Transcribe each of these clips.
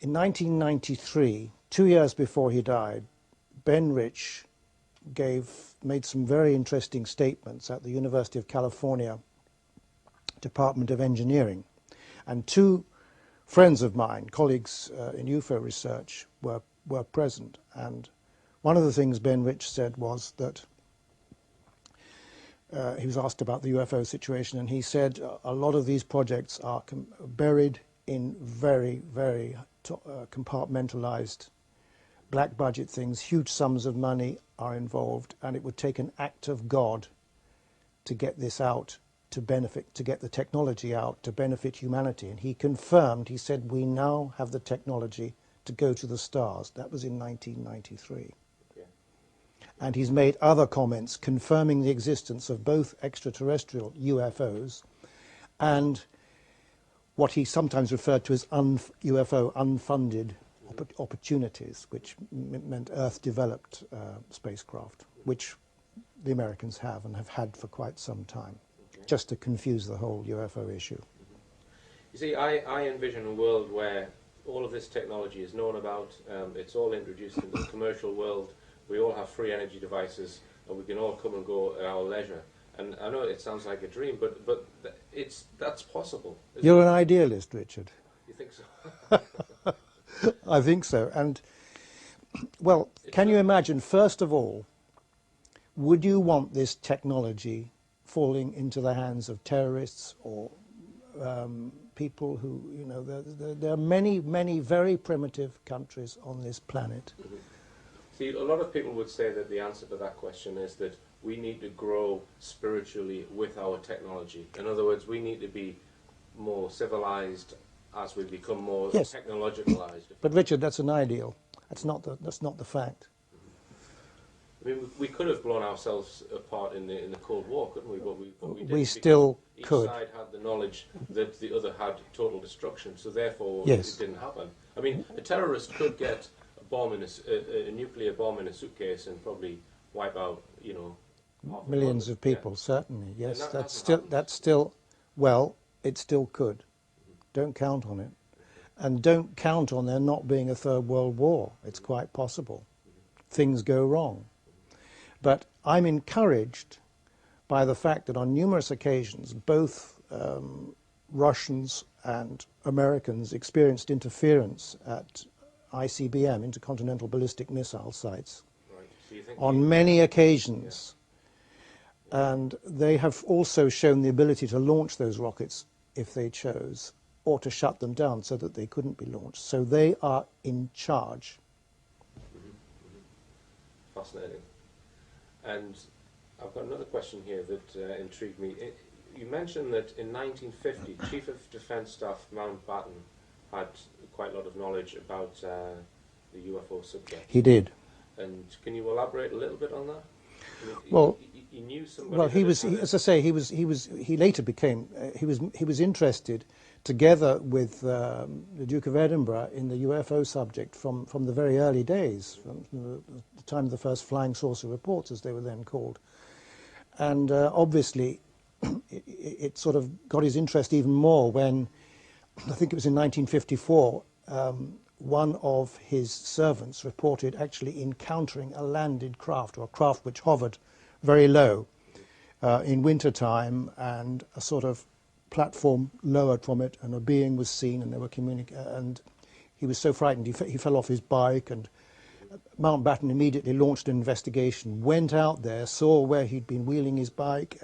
In 1993, 2 years before he died, Ben Rich made some very interesting statements at the University of California Department of Engineering. And two friends of mine, colleagues in UFO research, were present. And one of the things Ben Rich said was that he was asked about the UFO situation, and he said a lot of these projects are buried in very, very compartmentalized black budget things. Huge sums of money are involved, and it would take an act of God to get this out, to get the technology out, to benefit humanity. And he confirmed, he said, we now have the technology to go to the stars. That was in 1993. And he's made other comments confirming the existence of both extraterrestrial UFOs and what he sometimes referred to as UFO unfunded opportunities, which meant Earth-developed spacecraft, which the Americans have and have had for quite some time, just to confuse the whole UFO issue. You see, I envision a world where all of this technology is known about, it's all introduced into the commercial world. We all have free energy devices, and we can all come and go at our leisure. And I know it sounds like a dream, but that's possible. You're an idealist, Richard. You think so? I think so. And, well, can you imagine, first of all, would you want this technology falling into the hands of terrorists or people who, you know, there are many, many very primitive countries on this planet. Mm-hmm. See, a lot of people would say that the answer to that question is that we need to grow spiritually with our technology. In other words, we need to be more civilized as we become more technologicalized. But Richard, that's an ideal. That's not the fact. I mean, we could have blown ourselves apart in the Cold War, couldn't we? But we didn't. We still could. Each side had the knowledge that the other had total destruction, so therefore yes. It didn't happen. I mean, a terrorist could get a bomb in a nuclear bomb in a suitcase and probably wipe out, you know, millions of people. Certainly, yes. That's still well, it still could. Don't count on it, and don't count on there not being a third world war. It's quite possible. Things go wrong. But I'm encouraged by the fact that on numerous occasions, both Russians and Americans experienced interference at ICBM, intercontinental ballistic missile sites, right. So on many occasions. Yeah. And they have also shown the ability to launch those rockets if they chose, or to shut them down so that they couldn't be launched. So they are in charge. Mm-hmm. Mm-hmm. Fascinating. And I've got another question here that intrigued me. You mentioned that in 1950, Chief of Defence Staff Mountbatten had quite a lot of knowledge about the UFO subject. He did. And can you elaborate a little bit on that? I mean, well, he knew somebody. Well, as I say, he later became he was interested, together with the Duke of Edinburgh, in the UFO subject from the very early days, from the time of the first flying saucer reports, as they were then called. And obviously, it sort of got his interest even more when, I think it was in 1954, one of his servants reported actually encountering a landed craft, or a craft which hovered very low in winter time, and a sort of platform lowered from it, and a being was seen, and they were and he was so frightened he fell off his bike, and Mountbatten immediately launched an investigation, went out there, saw where he'd been wheeling his bike,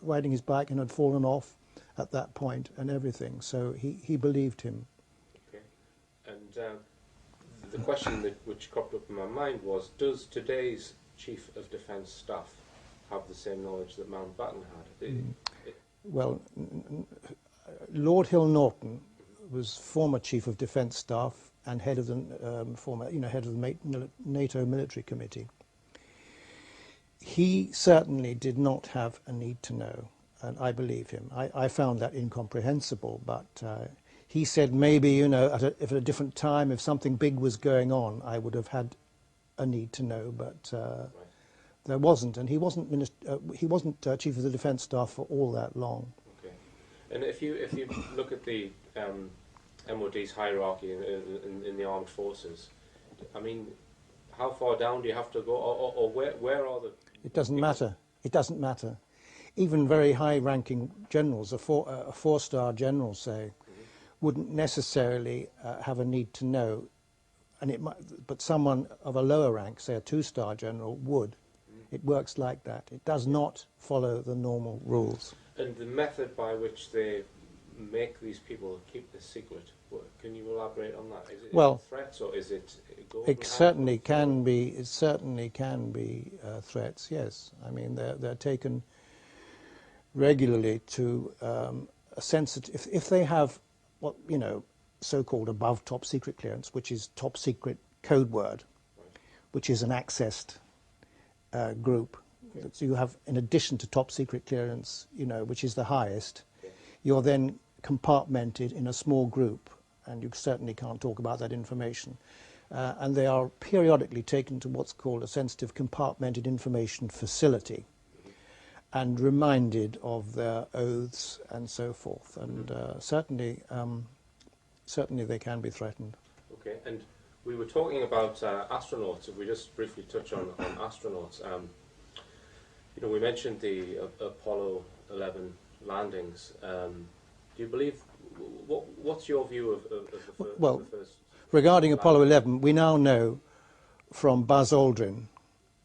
riding his bike, and had fallen off at that point and everything. So he believed him. Okay. And the question which cropped up in my mind was, does today's Chief of Defence Staff have the same knowledge that Mountbatten had? Well, Lord Hill Norton was former Chief of Defence Staff and head of the head of the NATO Military Committee. He certainly did not have a need to know, and I believe him. I found that incomprehensible, but he said maybe, if at a different time, if something big was going on, I would have had a need to know, but there wasn't, and he wasn't Chief of the Defence Staff for all that long. Okay, and if you look at the MOD's hierarchy in the armed forces. I mean, how far down do you have to go, or where are the... It doesn't people? matter. It doesn't matter. Even very high-ranking generals, a four-star general, say, wouldn't necessarily have a need to know, and it might, but someone of a lower rank, say a two-star general, would. It works like that. It does not follow the normal rules. And the method by which they make these people keep this secret, can you elaborate on that? Is it threats, or is it golden It certainly can be. It certainly can be threats. Yes, I mean they're taken regularly to a sensitive. If they have what so-called above top secret clearance, which is top secret code word, which is an accessed group. Okay. So you have, in addition to top secret clearance, which is the highest, you're then compartmented in a small group, and you certainly can't talk about that information. And they are periodically taken to what's called a sensitive compartmented information facility and reminded of their oaths and so forth. And certainly they can be threatened. Okay, and we were talking about astronauts. If we just briefly touch on astronauts, we mentioned the Apollo 11 landings. Do you believe? What's your view of the first? Regarding Apollo 11, we now know from Buzz Aldrin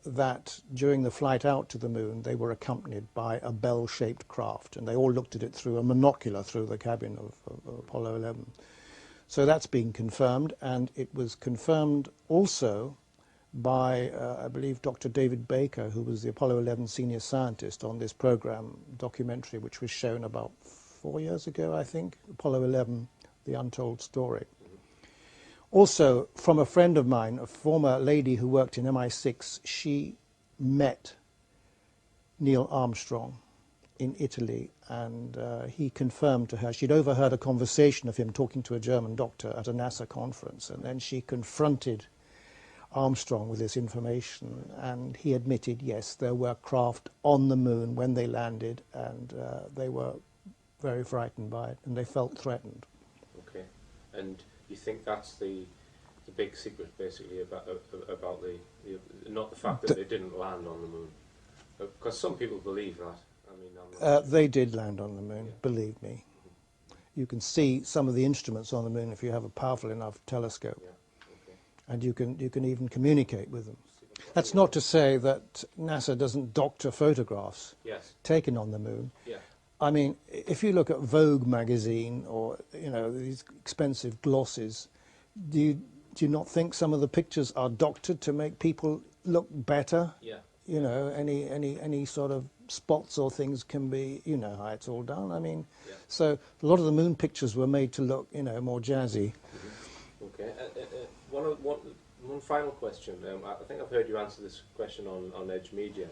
that during the flight out to the moon, they were accompanied by a bell-shaped craft, and they all looked at it through a monocular through the cabin of Apollo 11. So that's been confirmed, and it was confirmed also by, I believe, Dr. David Baker, who was the Apollo 11 senior scientist on this program documentary, which was shown about 4 years ago, I think, Apollo 11, The Untold Story. Also, from a friend of mine, a former lady who worked in MI6, she met Neil Armstrong in Italy, and he confirmed to her, she'd overheard a conversation of him talking to a German doctor at a NASA conference, and then she confronted Armstrong with this information, and he admitted, yes, there were craft on the moon when they landed, and they were very frightened by it, and they felt threatened. Okay, and you think that's the big secret, basically, about the not the fact that they didn't land on the moon, because some people believe that. I mean, they did land on the moon, believe me. You can see some of the instruments on the moon if you have a powerful enough telescope, and you can even communicate with them. That's not to say that NASA doesn't doctor photographs taken on the moon. I mean, if you look at Vogue magazine or these expensive glosses, do you not think some of the pictures are doctored to make people look better? Any sort of spots or things can be, how it's all done. I mean, so a lot of the moon pictures were made to look, more jazzy. Okay. One final question. I think I've heard you answer this question on Edge Media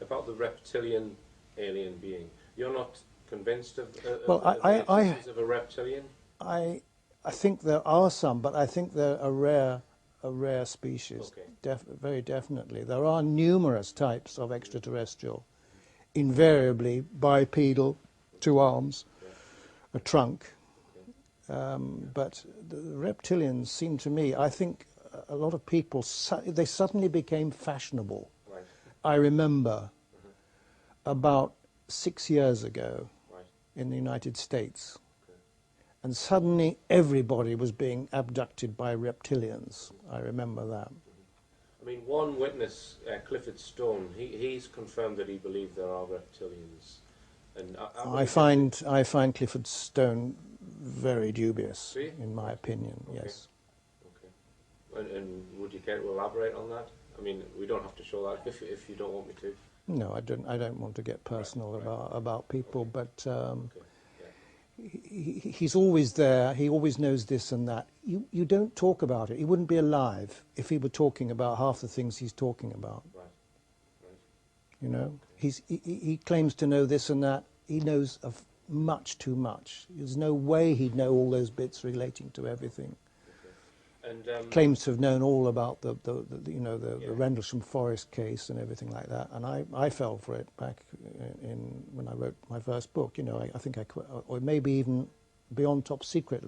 about the reptilian alien being. You're not convinced of the existence of a reptilian? I think there are some, but I think they're a rare species. Okay. Very definitely. There are numerous types of extraterrestrial, invariably bipedal, 2 arms, a trunk. But the reptilians seem to me, I think a lot of people, they suddenly became fashionable. Right. I remember about 6 years ago in the United States, and suddenly everybody was being abducted by reptilians. I remember that. I mean, one witness, Clifford Stone, he's confirmed that he believes there are reptilians. And I find Clifford Stone very dubious, in my opinion. Okay. Yes. Okay. And would you care to elaborate on that? I mean, we don't have to show that if you don't want me to. No, I don't want to get personal about people, but he's always there. He always knows this and that. You don't talk about it. He wouldn't be alive if he were talking about half the things he's talking about. Right. He claims to know this and that. He knows of much too much. There's no way he'd know all those bits relating to everything. And, claims to have known all about the Rendlesham Forest case and everything like that, and I fell for it back when I wrote my first book. I think or maybe even beyond top secret.